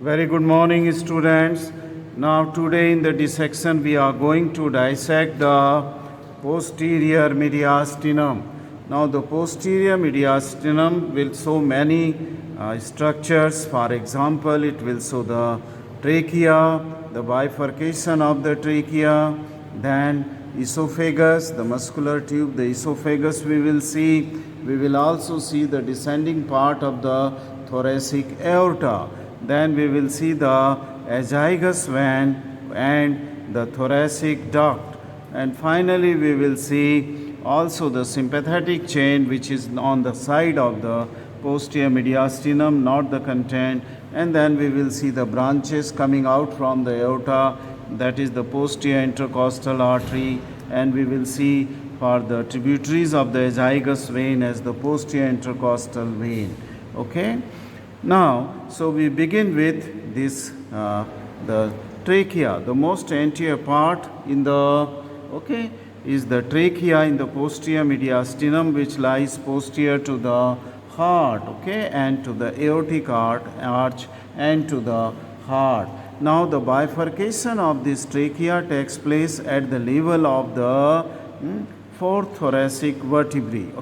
Very good morning, students. Now, today in the dissection, we are going to dissect the posterior mediastinum. Now, the posterior mediastinum will show many structures. For example, it will show the trachea, the bifurcation of the trachea, then esophagus, the muscular tube, the esophagus we will see. We will also see the descending part of the thoracic aorta. Then we will see the azygous vein and the thoracic duct. And finally, we will see also the sympathetic chain, which is on the side of the posterior mediastinum, not the content. And then we will see the branches coming out from the aorta, that is the posterior intercostal artery. And we will see for the tributaries of the azygous vein as the posterior intercostal vein. Okay. Now, so we begin with this, the trachea. The most anterior part in the, is the trachea in the posterior mediastinum, which lies posterior to the heart, and to the aortic arch and to the heart. Now, the bifurcation of this trachea takes place at the level of the fourth thoracic vertebrae,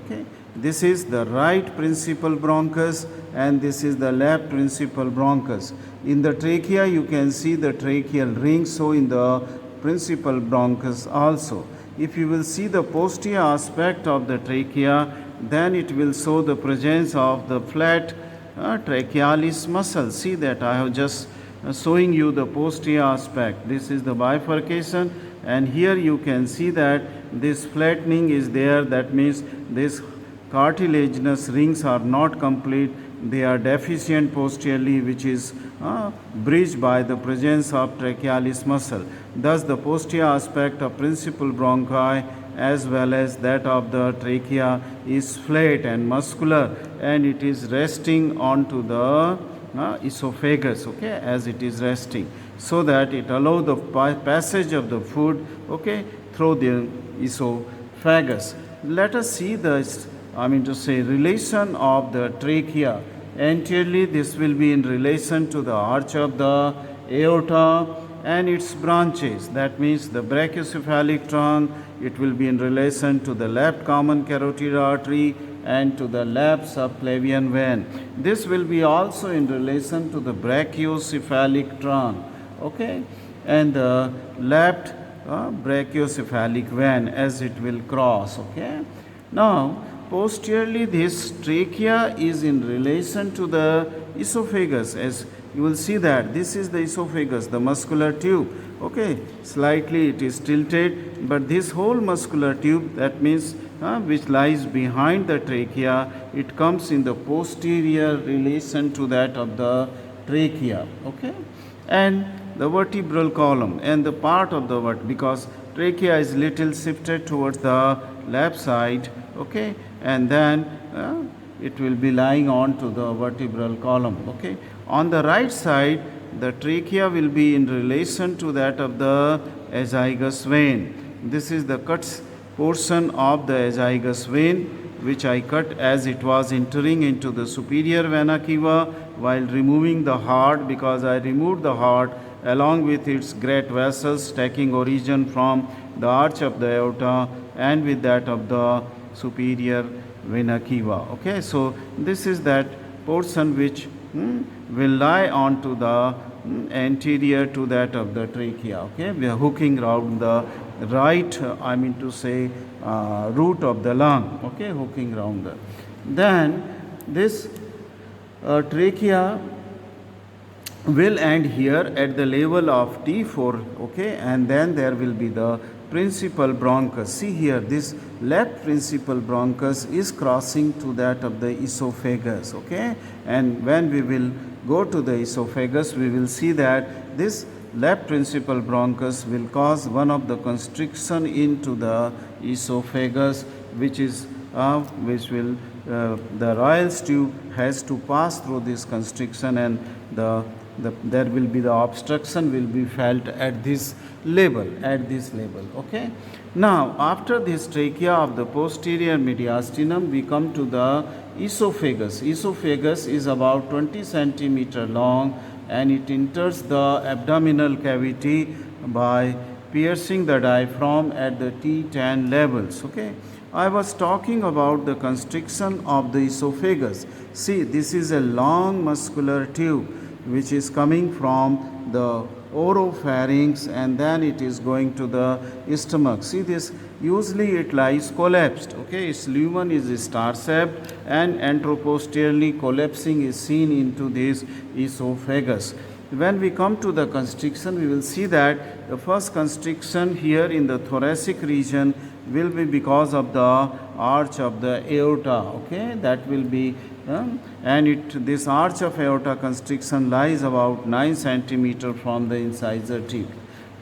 This is the right principal bronchus and this is the left principal bronchus. In the trachea, you can see the tracheal ring, so in the principal bronchus also. If you will see the posterior aspect of the trachea, then it will show the presence of the flat trachealis muscle. See that I have just showing you the posterior aspect. This is the bifurcation, and here you can see that this flattening is there. That means this cartilaginous rings are not complete, they are deficient posteriorly, which is bridged by the presence of trachealis muscle. Thus, the posterior aspect of principal bronchi as well as that of the trachea is flat and muscular, and it is resting onto the esophagus, as it is resting, so that it allows the passage of the food, through the esophagus. Let us see the relation of the trachea. Anteriorly, this will be in relation to the arch of the aorta and its branches. That means the brachiocephalic trunk, it will be in relation to the left common carotid artery and to the left subclavian vein. This will be also in relation to the brachiocephalic trunk, and the left brachiocephalic vein as it will cross, Now, posteriorly, this trachea is in relation to the esophagus. As you will see that this is the esophagus, the muscular tube. Slightly it is tilted, but this whole muscular tube, that means which lies behind the trachea, it comes in the posterior relation to that of the trachea. And the vertebral column and the part of the because trachea is little shifted towards the left side, and then it will be lying on to the vertebral column. On the right side, the trachea will be in relation to that of the azygous vein. This is the cut portion of the azygous vein, which I cut as it was entering into the superior vena cava while removing the heart, because I removed the heart along with its great vessels taking origin from the arch of the aorta and with that of the superior vena cava. So this is that portion which will lie onto the anterior to that of the trachea. We are hooking around the right, root of the lung. Hooking around the. Then this trachea will end here at the level of T4, and then there will be the principal bronchus. See here, this left principal bronchus is crossing to that of the esophagus, and when we will go to the esophagus, we will see that this left principal bronchus will cause one of the constriction into the esophagus, which is the Royal's tube has to pass through this constriction, and there will be the obstruction will be felt at this level, Now, after this trachea of the posterior mediastinum, we come to the esophagus. Esophagus is about 20 centimeter long and it enters the abdominal cavity by piercing the diaphragm at the T10 levels. Okay, I was talking about the constriction of the esophagus. See, this is a long muscular tube which is coming from the oropharynx and then it is going to the stomach. See this, usually it lies collapsed. Okay, its lumen is star-shaped and anteroposteriorly collapsing is seen into this esophagus. When we come to the constriction, we will see that the first constriction here in the thoracic region will be because of the arch of the aorta. Okay, that will be and this arch of aorta constriction lies about 9 centimeter from the incisor tip.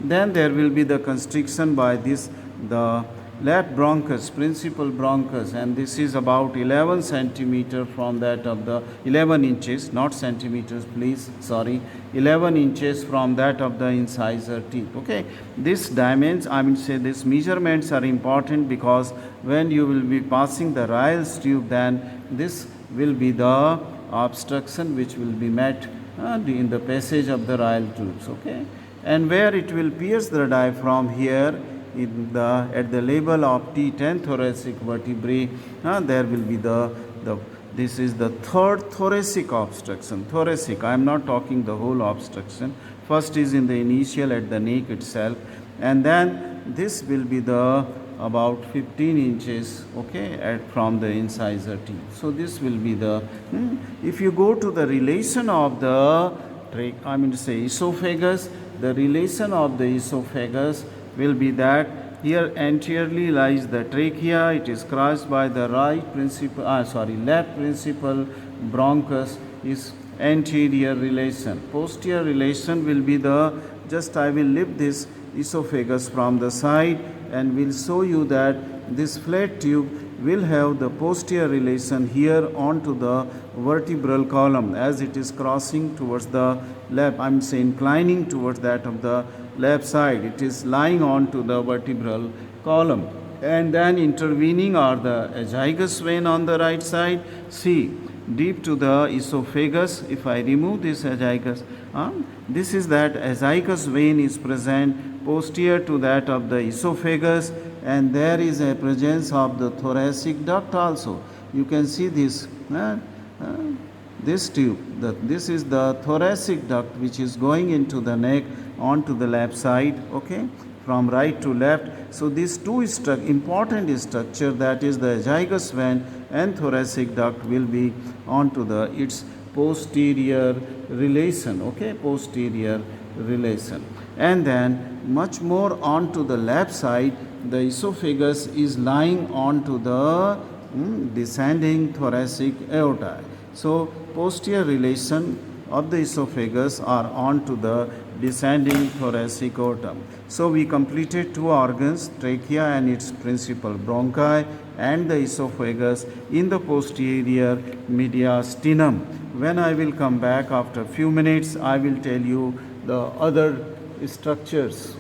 Then there will be the constriction by the left bronchus, principal bronchus, and this is about 11 centimeter from that of the 11 inches, not centimeters, please, sorry, 11 inches from that of the incisor tip. Okay, this dimensions, these measurements are important because when you will be passing the Ryle's tube, then this will be the obstruction which will be met in the passage of the Ryle tubes. Okay, and where it will pierce the diaphragm here at the level of T10 thoracic vertebrae, there will be this is the third thoracic obstruction. Thoracic, I am not talking the whole obstruction. First is in the initial at the neck itself, and then this will be the about 15 inches, okay, from the incisor tip. So this will be the if you go to the relation of the esophagus, the relation of the esophagus will be that here anteriorly lies the trachea. It is crossed by the left principal bronchus is anterior relation. Posterior relation will be I will lift this esophagus from the side and will show you that this flat tube will have the posterior relation here onto the vertebral column as it is crossing towards the left, inclining towards that of the left side. It is lying onto the vertebral column, and then intervening are the azygous vein on the right side. See, deep to the esophagus, if I remove this azygous, this is that azygous vein is present posterior to that of the esophagus, and there is a presence of the thoracic duct also. You can see this this tube, this is the thoracic duct which is going into the neck onto the left side, okay, from right to left. So these two important structure, that is the azygous vein and thoracic duct, will be onto its posterior relation, okay, posterior relation. And then much more onto the left side, the esophagus is lying onto the descending thoracic aorta. So posterior relation of the esophagus are onto the descending thoracic aorta. So we completed two organs, trachea and its principal bronchi, and the esophagus in the posterior mediastinum. When I will come back after a few minutes, I will tell you the other structures.